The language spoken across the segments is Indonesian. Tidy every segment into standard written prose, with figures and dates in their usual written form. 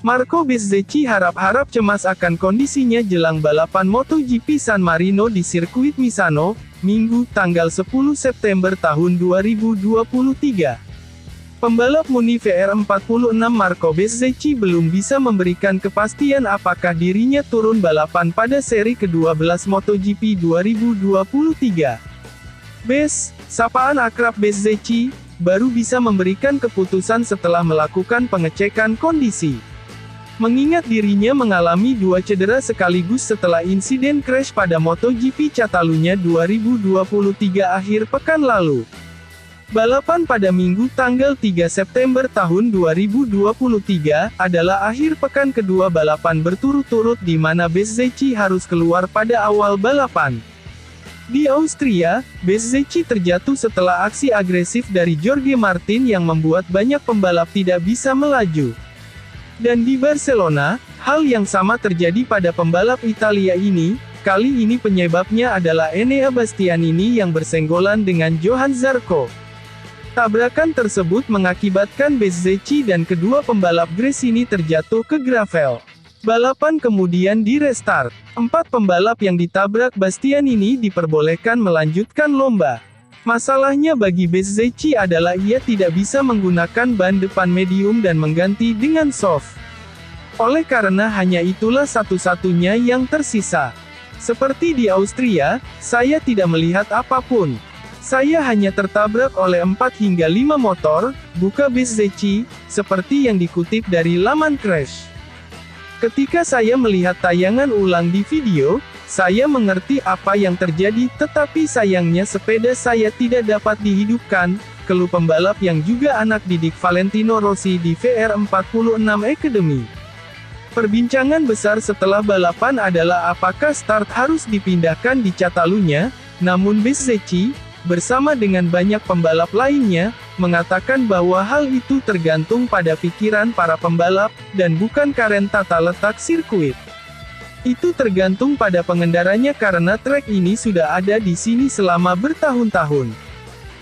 Marco Bezzecchi harap-harap cemas akan kondisinya jelang balapan MotoGP San Marino di sirkuit Misano, Minggu, tanggal 10 September tahun 2023. Pembalap Muni VR46 Marco Bezzecchi belum bisa memberikan kepastian apakah dirinya turun balapan pada seri ke-12 MotoGP 2023. Bez, sapaan akrab Bezzecchi, baru bisa memberikan keputusan setelah melakukan pengecekan kondisi. Mengingat dirinya mengalami 2 cedera sekaligus setelah insiden crash pada MotoGP Catalunya 2023 akhir pekan lalu. Balapan pada Minggu tanggal 3 September tahun 2023 adalah akhir pekan kedua balapan berturut-turut di mana Bezzecchi harus keluar pada awal balapan. Di Austria, Bezzecchi terjatuh setelah aksi agresif dari Jorge Martin yang membuat banyak pembalap tidak bisa melaju. Dan di Barcelona, hal yang sama terjadi pada pembalap Italia ini. Kali ini penyebabnya adalah Enea Bastianini yang bersenggolan dengan Johann Zarco. Tabrakan tersebut mengakibatkan Bezzecchi dan kedua pembalap Gresini terjatuh ke gravel. Balapan kemudian di-restart. 4 pembalap yang ditabrak Bastianini diperbolehkan melanjutkan lomba. Masalahnya bagi Bezzecchi adalah ia tidak bisa menggunakan ban depan medium dan mengganti dengan soft. Oleh karena hanya itulah satu-satunya yang tersisa. Seperti di Austria, saya tidak melihat apapun. Saya hanya tertabrak oleh 4 hingga 5 motor, buka Bezzecchi, seperti yang dikutip dari laman Crash. Ketika saya melihat tayangan ulang di video, saya mengerti apa yang terjadi, tetapi sayangnya sepeda saya tidak dapat dihidupkan, keluh pembalap yang juga anak didik Valentino Rossi di VR46 Academy. Perbincangan besar setelah balapan adalah apakah start harus dipindahkan di Catalunya, namun Bezzecchi, bersama dengan banyak pembalap lainnya, mengatakan bahwa hal itu tergantung pada pikiran para pembalap, dan bukan karena tata letak sirkuit. Itu tergantung pada pengendaranya karena trek ini sudah ada di sini selama bertahun-tahun.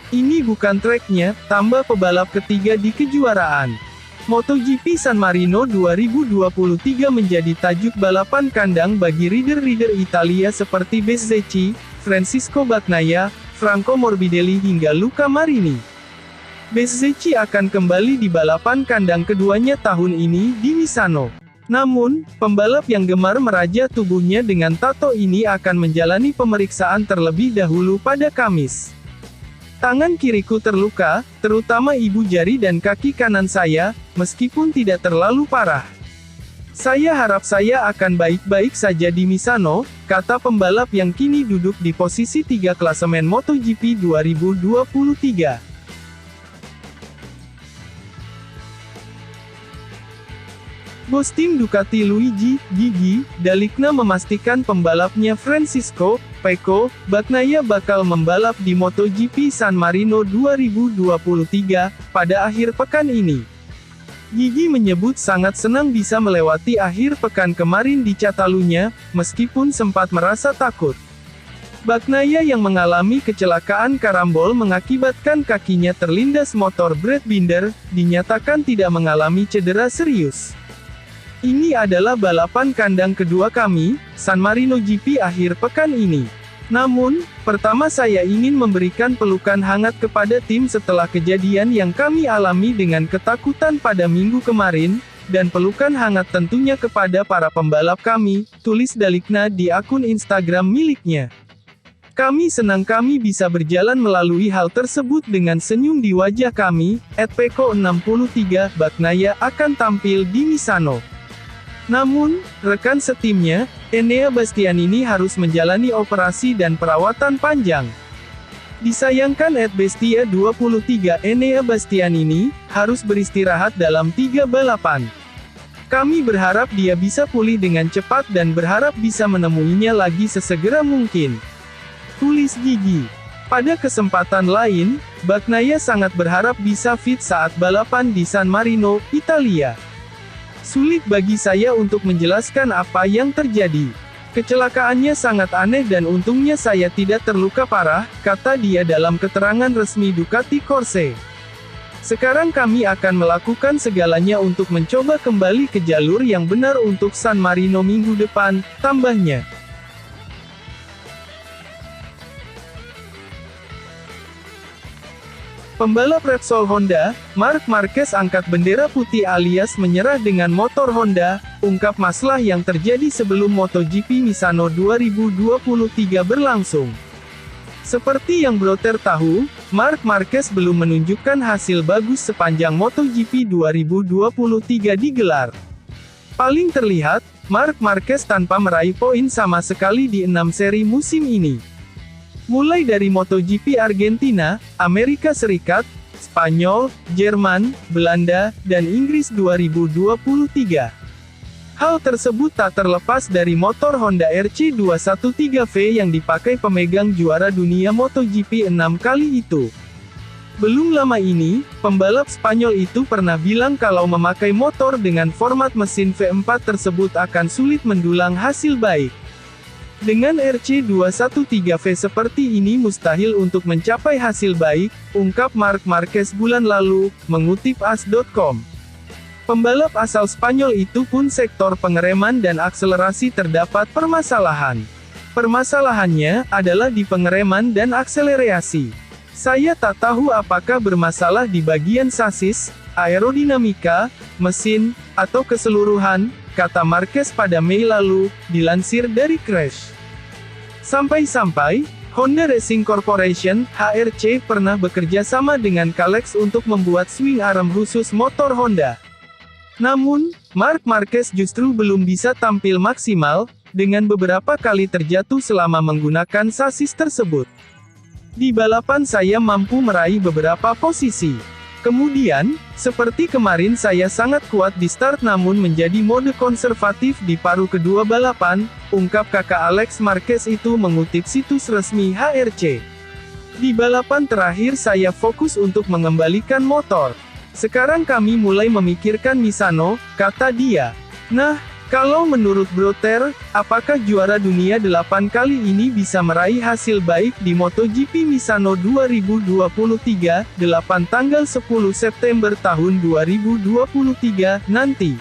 Ini bukan treknya, tambah pebalap ketiga di kejuaraan. MotoGP San Marino 2023 menjadi tajuk balapan kandang bagi rider-rider Italia seperti Bezzecchi, Francisco Bagnaia, Franco Morbidelli hingga Luca Marini. Bezzecchi akan kembali di balapan kandang keduanya tahun ini di Misano. Namun, pembalap yang gemar meraja tubuhnya dengan tato ini akan menjalani pemeriksaan terlebih dahulu pada Kamis. Tangan kiriku terluka, terutama ibu jari dan kaki kanan saya, meskipun tidak terlalu parah. Saya harap saya akan baik-baik saja di Misano, kata pembalap yang kini duduk di posisi 3 klasemen MotoGP 2023. Bos tim Ducati Luigi Gigi Dall'Igna memastikan pembalapnya Francisco Pecco Bagnaia bakal membalap di MotoGP San Marino 2023 pada akhir pekan ini. Gigi menyebut sangat senang bisa melewati akhir pekan kemarin di Catalunya, meskipun sempat merasa takut. Bagnaia yang mengalami kecelakaan karambol mengakibatkan kakinya terlindas motor Brad Binder, dinyatakan tidak mengalami cedera serius. Ini adalah balapan kandang kedua kami, San Marino GP akhir pekan ini. Namun, pertama saya ingin memberikan pelukan hangat kepada tim setelah kejadian yang kami alami dengan ketakutan pada minggu kemarin, dan pelukan hangat tentunya kepada para pembalap kami, tulis Dall'Igna di akun Instagram miliknya. Kami senang kami bisa berjalan melalui hal tersebut dengan senyum di wajah kami, @Pecco63, Bagnaia akan tampil di Misano. Namun, rekan setimnya, Enea Bastianini harus menjalani operasi dan perawatan panjang. Disayangkan @Bestia23, Enea Bastianini harus beristirahat dalam 3 balapan. Kami berharap dia bisa pulih dengan cepat dan berharap bisa menemuinya lagi sesegera mungkin, tulis Gigi. Pada kesempatan lain, Bagnaia sangat berharap bisa fit saat balapan di San Marino, Italia. Sulit bagi saya untuk menjelaskan apa yang terjadi. Kecelakaannya sangat aneh dan untungnya saya tidak terluka parah, kata dia dalam keterangan resmi Ducati Corse. Sekarang kami akan melakukan segalanya untuk mencoba kembali ke jalur yang benar untuk San Marino minggu depan, tambahnya. Pembalap Repsol Honda, Marc Marquez angkat bendera putih alias menyerah dengan motor Honda, ungkap masalah yang terjadi sebelum MotoGP Misano 2023 berlangsung. Seperti yang Broter tahu, Marc Marquez belum menunjukkan hasil bagus sepanjang MotoGP 2023 digelar. Paling terlihat, Marc Marquez tanpa meraih poin sama sekali di 6 seri musim ini. Mulai dari MotoGP Argentina, Amerika Serikat, Spanyol, Jerman, Belanda, dan Inggris 2023. Hal tersebut tak terlepas dari motor Honda RC213V yang dipakai pemegang juara dunia MotoGP 6 kali itu. Belum lama ini, pembalap Spanyol itu pernah bilang kalau memakai motor dengan format mesin V4 tersebut akan sulit mendulang hasil baik. Dengan RC213V seperti ini mustahil untuk mencapai hasil baik, ungkap Marc Marquez bulan lalu, mengutip AS.com. Pembalap asal Spanyol itu pun sektor pengereman dan akselerasi terdapat permasalahan. Permasalahannya adalah di pengereman dan akselerasi. Saya tak tahu apakah bermasalah di bagian sasis, aerodinamika, mesin, atau keseluruhan, kata Marquez pada Mei lalu, dilansir dari Crash. Sampai-sampai, Honda Racing Corporation, HRC, pernah bekerja sama dengan Kalex untuk membuat swing arm khusus motor Honda. Namun, Marc Marquez justru belum bisa tampil maksimal, dengan beberapa kali terjatuh selama menggunakan sasis tersebut. Di balapan saya mampu meraih beberapa posisi. Kemudian, seperti kemarin saya sangat kuat di start namun menjadi mode konservatif di paruh kedua balapan, ungkap kakak Alex Marquez itu mengutip situs resmi HRC. Di balapan terakhir saya fokus untuk mengembalikan motor. Sekarang kami mulai memikirkan Misano, kata dia. Nah, kalau menurut Broter, apakah juara dunia 8 kali ini bisa meraih hasil baik di MotoGP Misano 2023, 8 tanggal 10 September tahun 2023, nanti?